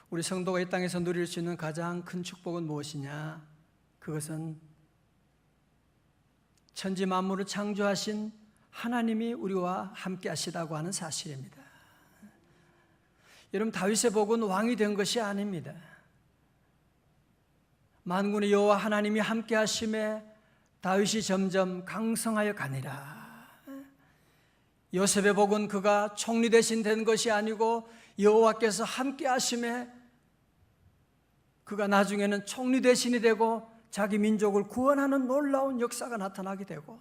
우리 성도가 이 땅에서 누릴 수 있는 가장 큰 축복은 무엇이냐? 그것은 천지 만물을 창조하신 하나님이 우리와 함께 하시다고 하는 사실입니다. 여러분, 다윗의 복은 왕이 된 것이 아닙니다. 만군의 여호와 하나님이 함께 하심에 다윗이 점점 강성하여 가니라. 요셉의 복은 그가 총리 대신 된 것이 아니고 여호와께서 함께 하심에 그가 나중에는 총리 대신이 되고 자기 민족을 구원하는 놀라운 역사가 나타나게 되고,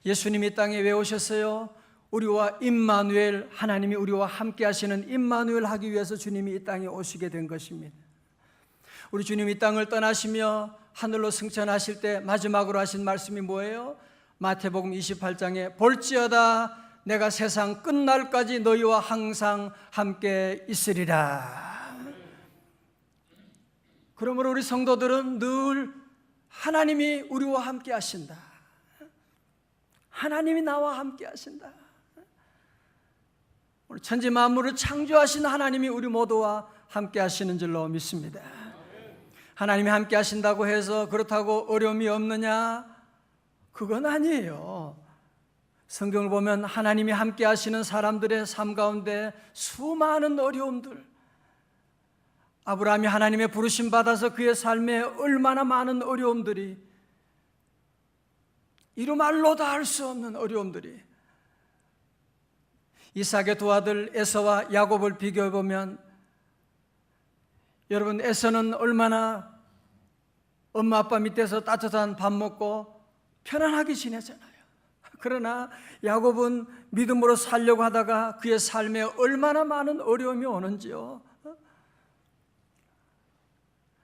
예수님이 이 땅에 왜 오셨어요? 우리와 임마누엘, 하나님이 우리와 함께 하시는 임마누엘 하기 위해서 주님이 이 땅에 오시게 된 것입니다. 우리 주님이 이 땅을 떠나시며 하늘로 승천하실 때 마지막으로 하신 말씀이 뭐예요? 마태복음 28장에 볼지어다 내가 세상 끝날까지 너희와 항상 함께 있으리라. 그러므로 우리 성도들은 늘 하나님이 우리와 함께 하신다. 하나님이 나와 함께 하신다. 우리 천지 만물을 창조하신 하나님이 우리 모두와 함께 하시는 줄로 믿습니다. 하나님이 함께 하신다고 해서 그렇다고 어려움이 없느냐? 그건 아니에요. 성경을 보면 하나님이 함께 하시는 사람들의 삶 가운데 수많은 어려움들, 아브라함이 하나님의 부르심 받아서 그의 삶에 얼마나 많은 어려움들이, 이루 말로 다 할 수 없는 어려움들이, 이삭의 두 아들 에서와 야곱을 비교해 보면, 여러분, 에서는 얼마나 엄마 아빠 밑에서 따뜻한 밥 먹고 편안하게 지내잖아요. 그러나 야곱은 믿음으로 살려고 하다가 그의 삶에 얼마나 많은 어려움이 오는지요.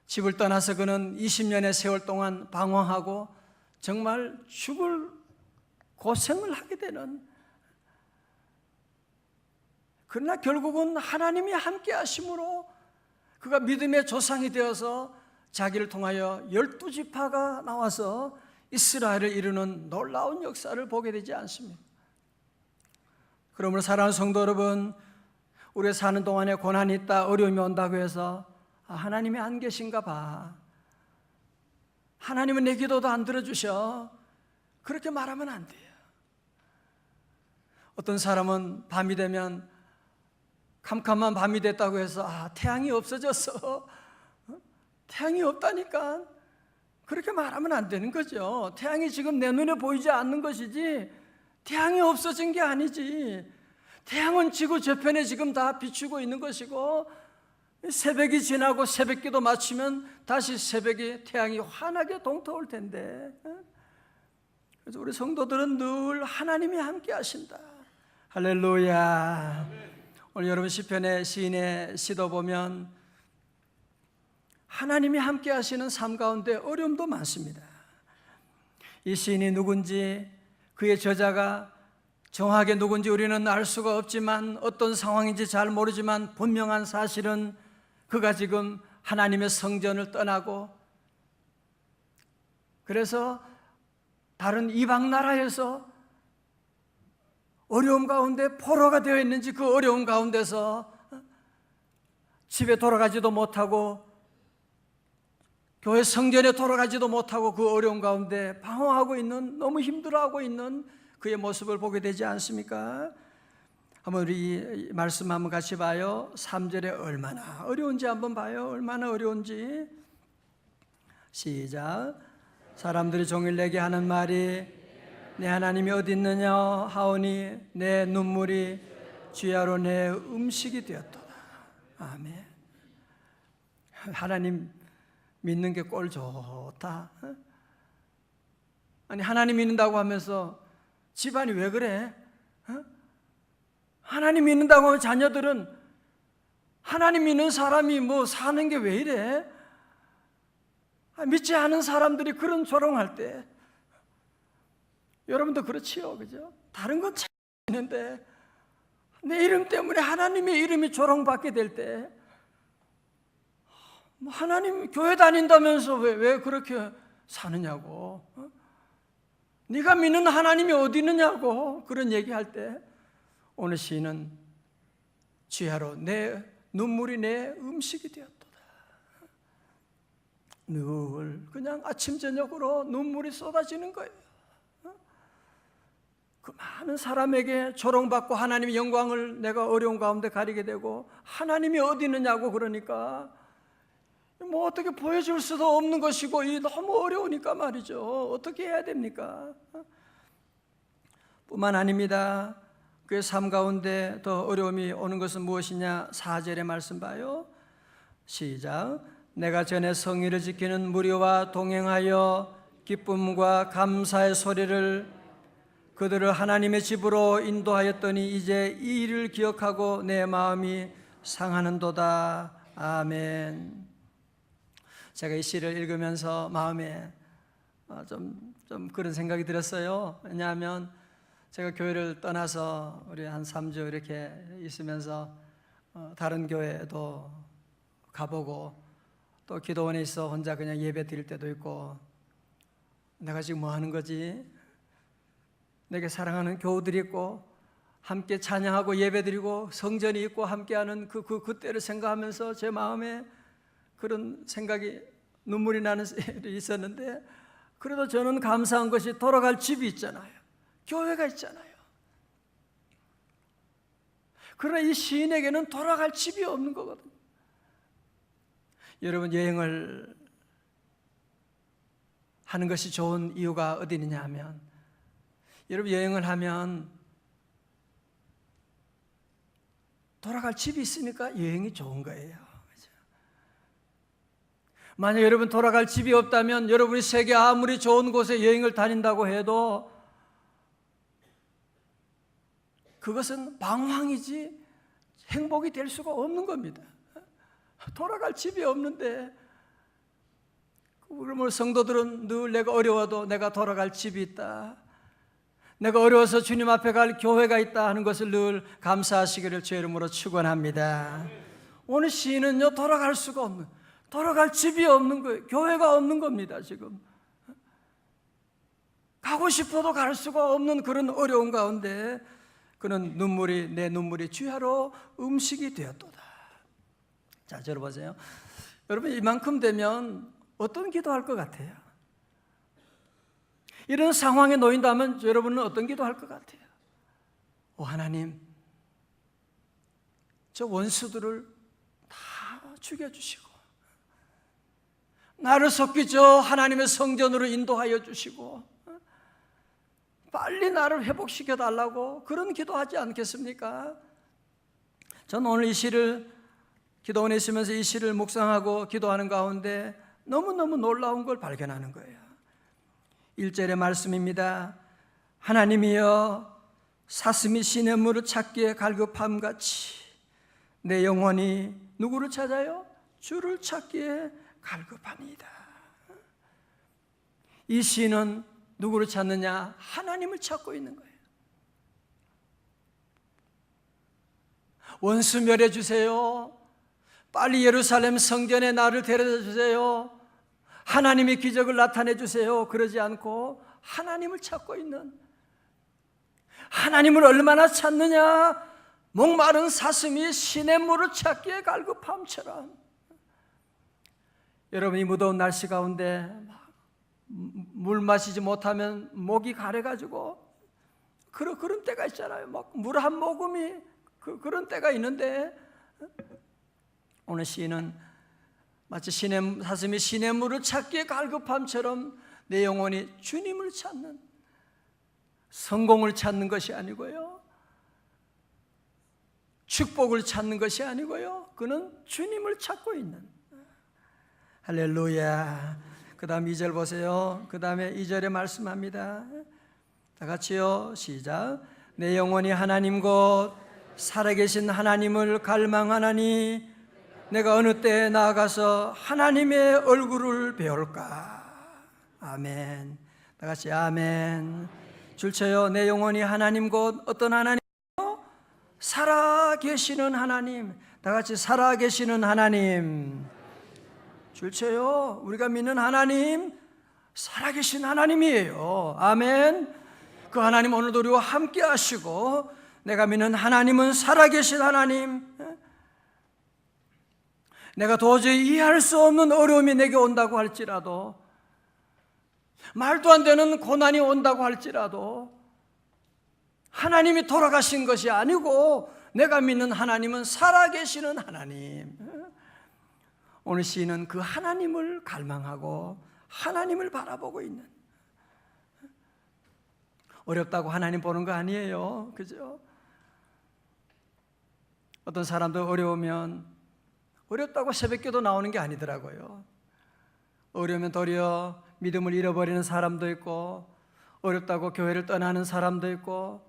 집을 떠나서 그는 20년의 세월 동안 방황하고 정말 죽을 고생을 하게 되는, 그러나 결국은 하나님이 함께 하심으로 그가 믿음의 조상이 되어서 자기를 통하여 12지파가 나와서 이스라엘을 이루는 놀라운 역사를 보게 되지 않습니까? 그러므로 사랑하는 성도 여러분, 우리가 사는 동안에 고난이 있다, 어려움이 온다고 해서 하나님이 안 계신가 봐, 하나님은 내 기도도 안 들어주셔, 그렇게 말하면 안 돼요. 어떤 사람은 밤이 되면, 캄캄한 밤이 됐다고 해서 태양이 없어졌어, 태양이 없다니까, 그렇게 말하면 안 되는 거죠. 태양이 지금 내 눈에 보이지 않는 것이지 태양이 없어진 게 아니지. 태양은 지구 저편에 지금 다 비추고 있는 것이고, 새벽이 지나고 새벽기도 마치면 다시 새벽에 태양이 환하게 동터올 텐데, 그래서 우리 성도들은 늘 하나님이 함께 하신다. 할렐루야. 오늘 여러분 시편의 시인의 시도 보면 하나님이 함께 하시는 삶 가운데 어려움도 많습니다. 이 시인이 누군지, 그의 저자가 정확하게 누군지 우리는 알 수가 없지만, 어떤 상황인지 잘 모르지만 분명한 사실은 그가 지금 하나님의 성전을 떠나고, 그래서 다른 이방 나라에서 어려움 가운데 포로가 되어 있는지, 그 어려움 가운데서 집에 돌아가지도 못하고 교회 성전에 돌아가지도 못하고 그 어려움 가운데 방황하고 있는, 너무 힘들어하고 있는 그의 모습을 보게 되지 않습니까? 한번 우리 말씀 한번 같이 봐요. 3절에 얼마나 어려운지 한번 봐요. 얼마나 어려운지. 시작. 사람들이 종일 내게 하는 말이 내 하나님이 어디 있느냐 하오니 내 눈물이 주야로 내 음식이 되었도다. 아멘. 하나님 믿는 게 꼴 좋다. 아니, 하나님 믿는다고 하면서 집안이 왜 그래? 하나님 믿는다고 하면 자녀들은, 하나님 믿는 사람이 뭐 사는 게 왜 이래? 믿지 않은 사람들이 그런 조롱할 때, 여러분도 그렇지요, 그죠? 다른 건 잘 있는데 내 이름 때문에 하나님의 이름이 조롱받게 될 때, 하나님 교회 다닌다면서 왜 그렇게 사느냐고, 네가 믿는 하나님이 어디 있느냐고 그런 얘기할 때, 오늘 시인은 주야로 내 눈물이 내 음식이 되었도다. 늘 그냥 아침 저녁으로 눈물이 쏟아지는 거예요. 그 많은 사람에게 조롱받고 하나님의 영광을 내가 어려운 가운데 가리게 되고, 하나님이 어디 있느냐고 그러니까 뭐 어떻게 보여줄 수도 없는 것이고, 이 너무 어려우니까 말이죠. 어떻게 해야 됩니까? 뿐만 아닙니다. 그의 삶 가운데 더 어려움이 오는 것은 무엇이냐? 4절의 말씀 봐요. 시작. 내가 전에 성의를 지키는 무리와 동행하여 기쁨과 감사의 소리를 그들을 하나님의 집으로 인도하였더니 이제 이 일을 기억하고 내 마음이 상하는도다. 아멘. 제가 이 시를 읽으면서 마음에 좀 그런 생각이 들었어요. 왜냐하면 제가 교회를 떠나서 우리 한 3주 이렇게 있으면서 다른 교회도 가보고, 또 기도원에 있어 혼자 그냥 예배 드릴 때도 있고, 내가 지금 뭐 하는 거지? 내게 사랑하는 교우들이 있고 함께 찬양하고 예배드리고 성전이 있고 함께하는 그때를 생각하면서 제 마음에 그런 생각이, 눈물이 나는 일이 있었는데, 그래도 저는 감사한 것이 돌아갈 집이 있잖아요. 교회가 있잖아요. 그러나 이 시인에게는 돌아갈 집이 없는 거거든요. 여러분, 여행을 하는 것이 좋은 이유가 어디 있느냐 하면, 여러분 여행을 하면 돌아갈 집이 있으니까 여행이 좋은 거예요. 그렇죠? 만약 여러분 돌아갈 집이 없다면 여러분이 세계 아무리 좋은 곳에 여행을 다닌다고 해도 그것은 방황이지 행복이 될 수가 없는 겁니다. 돌아갈 집이 없는데, 그러면 성도들은 늘 내가 어려워도 내가 돌아갈 집이 있다, 내가 어려워서 주님 앞에 갈 교회가 있다 하는 것을 늘 감사하시기를 주의 이름으로 축원합니다. 오늘 시인은요, 돌아갈 수가 없는, 돌아갈 집이 없는 거예요. 교회가 없는 겁니다. 지금 가고 싶어도 갈 수가 없는 그런 어려운 가운데 그는 내 눈물이 주야로 음식이 되었도다. 자, 들어보세요. 여러분, 이만큼 되면 어떤 기도할 것 같아요? 이런 상황에 놓인다면 여러분은 어떤 기도할 것 같아요? 하나님, 저 원수들을 다 죽여주시고 나를 속히 저 하나님의 성전으로 인도하여 주시고 빨리 나를 회복시켜 달라고 그런 기도하지 않겠습니까? 저는 오늘 이 시를 기도원에 있으면서 이 시를 묵상하고 기도하는 가운데 너무너무 놀라운 걸 발견하는 거예요. 1절의 말씀입니다. 하나님이여, 사슴이 시냇물을 찾기에 갈급함같이 내 영혼이 누구를 찾아요? 주를 찾기에 갈급하니이다. 이 시는 누구를 찾느냐? 하나님을 찾고 있는 거예요. 원수 멸해 주세요. 빨리 예루살렘 성전에 나를 데려다 주세요. 하나님의 기적을 나타내 주세요. 그러지 않고 하나님을 찾고 있는, 하나님을 얼마나 찾느냐? 목마른 사슴이 시냇물을 찾기에 갈급함처럼. 여러분, 이 무더운 날씨 가운데 물 마시지 못하면 목이 가래가지고 그런 때가 있잖아요. 막 물 한 모금이 그런 때가 있는데, 오늘 시인은 마치 사슴이 시냇물을 찾기에 갈급함처럼 내 영혼이 주님을 찾는, 성공을 찾는 것이 아니고요, 축복을 찾는 것이 아니고요, 그는 주님을 찾고 있는. 할렐루야. 그 다음 2절 보세요. 그 다음에 2절에 말씀합니다. 다 같이요, 시작. 내 영혼이 하나님 곧 살아계신 하나님을 갈망하나니 내가 어느 때에 나아가서 하나님의 얼굴을 배울까. 아멘. 다 같이 아멘. 줄쳐요. 내 영혼이 하나님 곧 어떤 하나님이요? 살아계시는 하나님. 다 같이 살아계시는 하나님. 줄쳐요. 우리가 믿는 하나님, 살아계신 하나님이에요. 아멘. 그 하나님 오늘도 우리와 함께 하시고, 내가 믿는 하나님은 살아계신 하나님, 내가 도저히 이해할 수 없는 어려움이 내게 온다고 할지라도, 말도 안 되는 고난이 온다고 할지라도 하나님이 돌아가신 것이 아니고 내가 믿는 하나님은 살아계시는 하나님. 오늘 시인은 그 하나님을 갈망하고 하나님을 바라보고 있는, 어렵다고 하나님 보는 거 아니에요, 그죠? 어떤 사람들 어려우면 어렵다고 새벽기도 나오는 게 아니더라고요. 어려우면 도리어 믿음을 잃어버리는 사람도 있고, 어렵다고 교회를 떠나는 사람도 있고,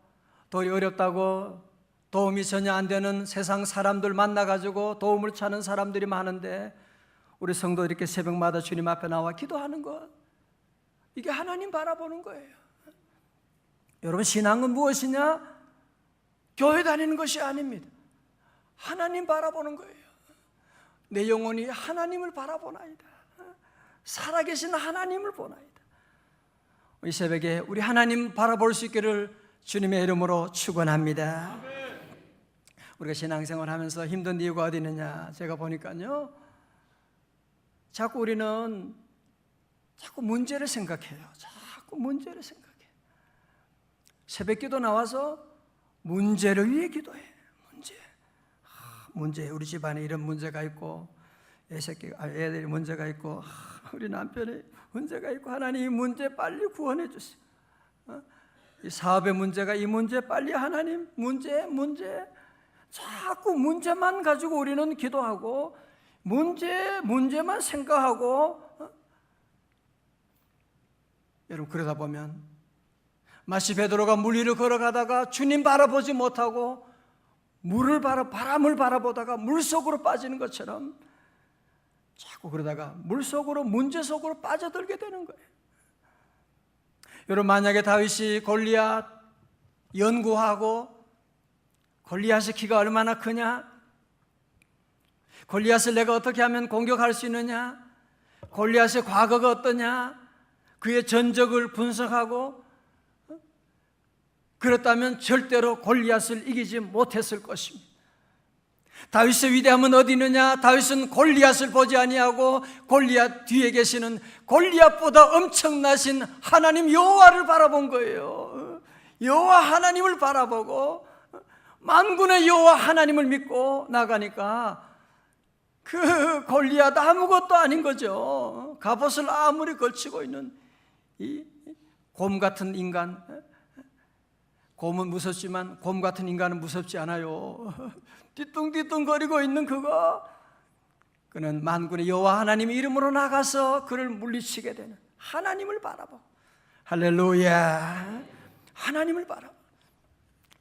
도리어 어렵다고 도움이 전혀 안 되는 세상 사람들 만나가지고 도움을 찾는 사람들이 많은데, 우리 성도 이렇게 새벽마다 주님 앞에 나와 기도하는 것, 이게 하나님 바라보는 거예요. 여러분, 신앙은 무엇이냐? 교회 다니는 것이 아닙니다. 하나님 바라보는 거예요. 내 영혼이 하나님을 바라보나이다. 살아계신 하나님을 보나이다. 이 새벽에 우리 하나님 바라볼 수 있기를 주님의 이름으로 축원합니다. 우리가 신앙생활 하면서 힘든 이유가 어디 있느냐? 제가 보니까요, 자꾸 우리는 문제를 생각해요. 자꾸 문제를 생각해요. 새벽기도 나와서 문제를 위해 기도해. 문제, 우리 집안에 이런 문제가 있고, 애들이 문제가 있고, 우리 남편이 문제가 있고, 하나님 이 문제 빨리 구원해 주세요. 이 사업의 문제가, 이 문제 빨리 하나님, 문제 자꾸 문제만 가지고 우리는 기도하고, 문제만 생각하고, 여러분, 그러다 보면 마치 베드로가 물 위를 걸어가다가 주님 바라보지 못하고 바람을 바라보다가 물속으로 빠지는 것처럼 자꾸 그러다가 물속으로, 문제 속으로 빠져들게 되는 거예요. 여러분, 만약에 다윗이 골리앗 연구하고, 골리앗의 키가 얼마나 크냐, 골리앗을 내가 어떻게 하면 공격할 수 있느냐, 골리앗의 과거가 어떠냐, 그의 전적을 분석하고 그렇다면 절대로 골리앗을 이기지 못했을 것입니다. 다윗의 위대함은 어디 있느냐? 다윗은 골리앗을 보지 아니하고 골리앗 뒤에 계시는 골리앗보다 엄청나신 하나님 여호와를 바라본 거예요. 여호와 하나님을 바라보고 만군의 여호와 하나님을 믿고 나가니까 그 골리앗 아무것도 아닌 거죠. 갑옷을 아무리 걸치고 있는 이 곰 같은 인간, 곰은 무섭지만 곰 같은 인간은 무섭지 않아요. 뒤뚱뒤뚱거리고 있는 그는 만군의 여호와 하나님의 이름으로 나가서 그를 물리치게 되는 하나님을 바라보. 할렐루야. 하나님을 바라보.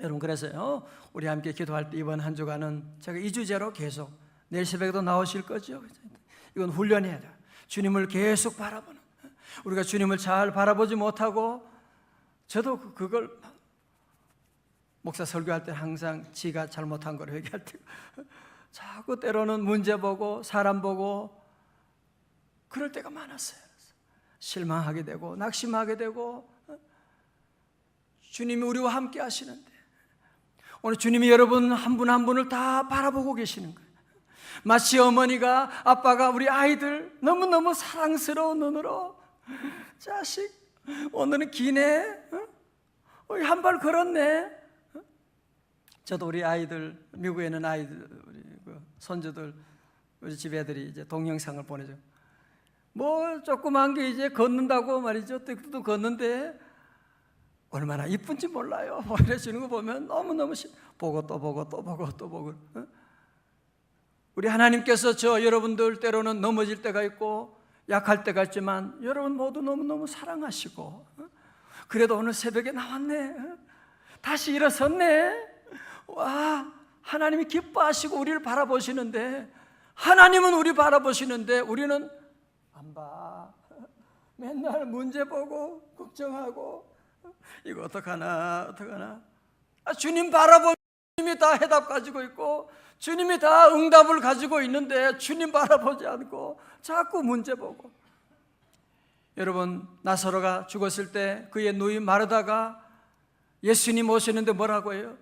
여러분, 그래서요, 우리 함께 기도할 때 이번 한 주간은 제가 2주제로 계속, 내일 새벽에도 나오실 거죠. 이건 훈련해야 돼요. 주님을 계속 바라보는, 우리가 주님을 잘 바라보지 못하고, 저도 그걸 목사 설교할 때 항상 지가 잘못한 걸 회개할 때 자꾸 때로는 문제 보고 사람 보고 그럴 때가 많았어요. 실망하게 되고 낙심하게 되고, 주님이 우리와 함께 하시는데 오늘 주님이 여러분 한 분 한 분을 다 바라보고 계시는 거예요. 마치 어머니가, 아빠가 우리 아이들 너무너무 사랑스러운 눈으로, 자식 오늘은 기네, 한 발 걸었네. 저도 우리 아이들, 미국에 있는 아이들, 우리 손주들, 우리 집 애들이 이제 동영상을 보내줘. 뭐 조그만 게 이제 걷는다고 말이죠. 또 걷는데 얼마나 이쁜지 몰라요. 보내주는 거 보면 너무너무 보고 또 보고 또 보고 또 보고. 우리 하나님께서 저 여러분들 때로는 넘어질 때가 있고 약할 때가 있지만 여러분 모두 너무너무 사랑하시고, 그래도 오늘 새벽에 나왔네, 다시 일어섰네. 와, 하나님이 기뻐하시고 우리를 바라보시는데, 하나님은 우리 바라보시는데 우리는 안 봐. 맨날 문제 보고 걱정하고 이거 어떡하나. 주님 바라보고 주님이 다 해답 가지고 있고 주님이 다 응답을 가지고 있는데 주님 바라보지 않고 자꾸 문제 보고. 여러분, 나사로가 죽었을 때 그의 누이 마르다가 예수님 오시는데 뭐라고 해요?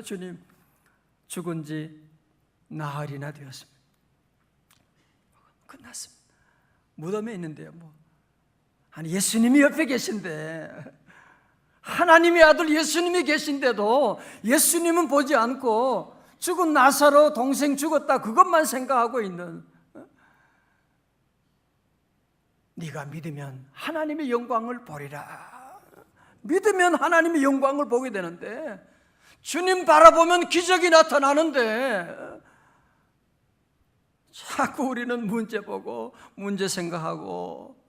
주님, 죽은 지 나흘이나 되었습니다. 끝났습니다. 무덤에 있는데요. 아니 예수님이 옆에 계신데, 하나님의 아들 예수님이 계신데도 예수님은 보지 않고 죽은 나사로 동생 죽었다 그것만 생각하고 있는, 네가 믿으면 하나님의 영광을 보리라. 믿으면 하나님의 영광을 보게 되는데, 주님 바라보면 기적이 나타나는데 자꾸 우리는 문제 보고 문제 생각하고,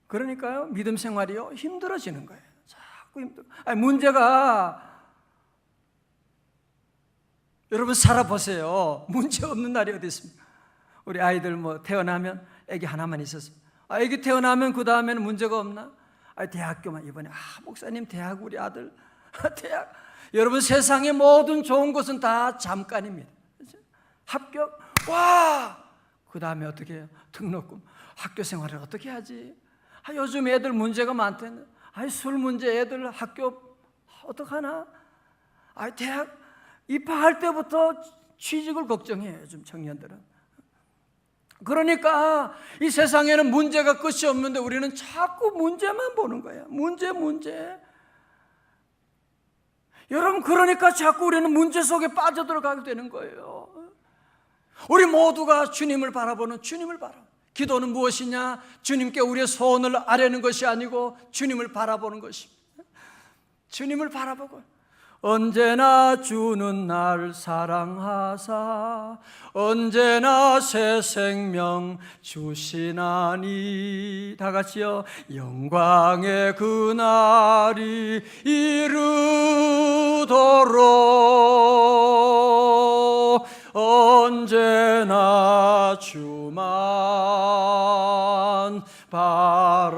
그러니까요 믿음 생활이요 힘들어지는 거예요. 자꾸 힘들어. 문제가, 여러분 살아보세요. 문제 없는 날이 어디 있습니까? 우리 아이들 태어나면 애기 하나만 있었습니다. 애기 태어나면 그 다음에는 문제가 없나? 대학교만 이번에 목사님 대학 우리 아들 대학. 여러분 세상의 모든 좋은 것은 다 잠깐입니다. 합격, 와! 그 다음에 어떻게 해요? 등록금, 학교 생활을 어떻게 하지? 요즘 애들 문제가 많대네. 술 문제, 애들 학교 어떡하나? 대학 입학할 때부터 취직을 걱정해요, 요즘 청년들은. 그러니까 이 세상에는 문제가 끝이 없는데 우리는 자꾸 문제만 보는 거예요. 문제. 여러분, 그러니까 자꾸 우리는 문제 속에 빠져들어가게 되는 거예요. 우리 모두가 주님을 바라보는, 주님을 바라. 기도는 무엇이냐? 주님께 우리의 소원을 아뢰는 것이 아니고 주님을 바라보는 것입니다. 주님을 바라보고, 언제나 주는 날 사랑하사 언제나 새 생명 주시나니. 다 같이요. 영광의 그날이 이르도록 언제나 주만 바라봅니다.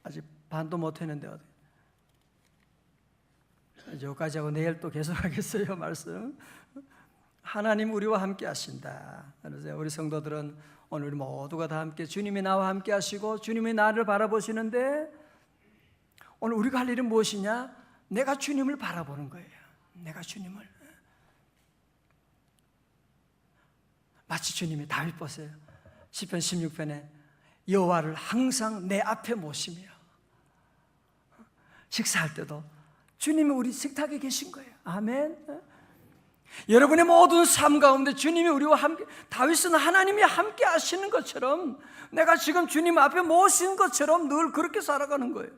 아직 반도 못했는데 여기까지 하고 내일 또 계속하겠어요. 말씀. 하나님 우리와 함께 하신다. 그래서 우리 성도들은 오늘 모두가 다 함께 주님이 나와 함께 하시고 주님이 나를 바라보시는데, 오늘 우리가 할 일은 무엇이냐? 내가 주님을 바라보는 거예요. 내가 주님을. 마치 주님이, 다윗 보세요. 시편 16편에 여호와를 항상 내 앞에 모시며, 식사할 때도 주님이 우리 식탁에 계신 거예요. 아멘. 여러분의 모든 삶 가운데 주님이 우리와 함께, 다윗은 하나님이 함께 하시는 것처럼 내가 지금 주님 앞에 모신 것처럼 늘 그렇게 살아가는 거예요.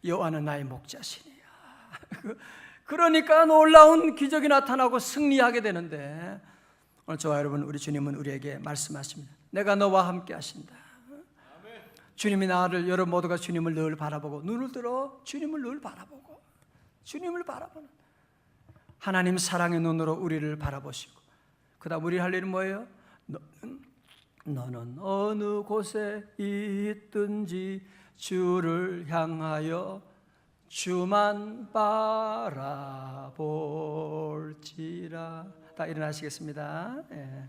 여호와는 나의 목자시니라. 그러니까 놀라운 기적이 나타나고 승리하게 되는데, 오늘 저와 여러분, 우리 주님은 우리에게 말씀하십니다. 내가 너와 함께 하신다. 주님이 나를, 여러분 모두가 주님을 늘 바라보고, 눈을 들어 주님을 늘 바라보고, 주님을 바라보는 하나님 사랑의 눈으로 우리를 바라보시고, 그 다음 우리 할 일은 뭐예요? 너는 어느 곳에 있든지 주를 향하여 주만 바라볼지라. 다 일어나시겠습니다. 예.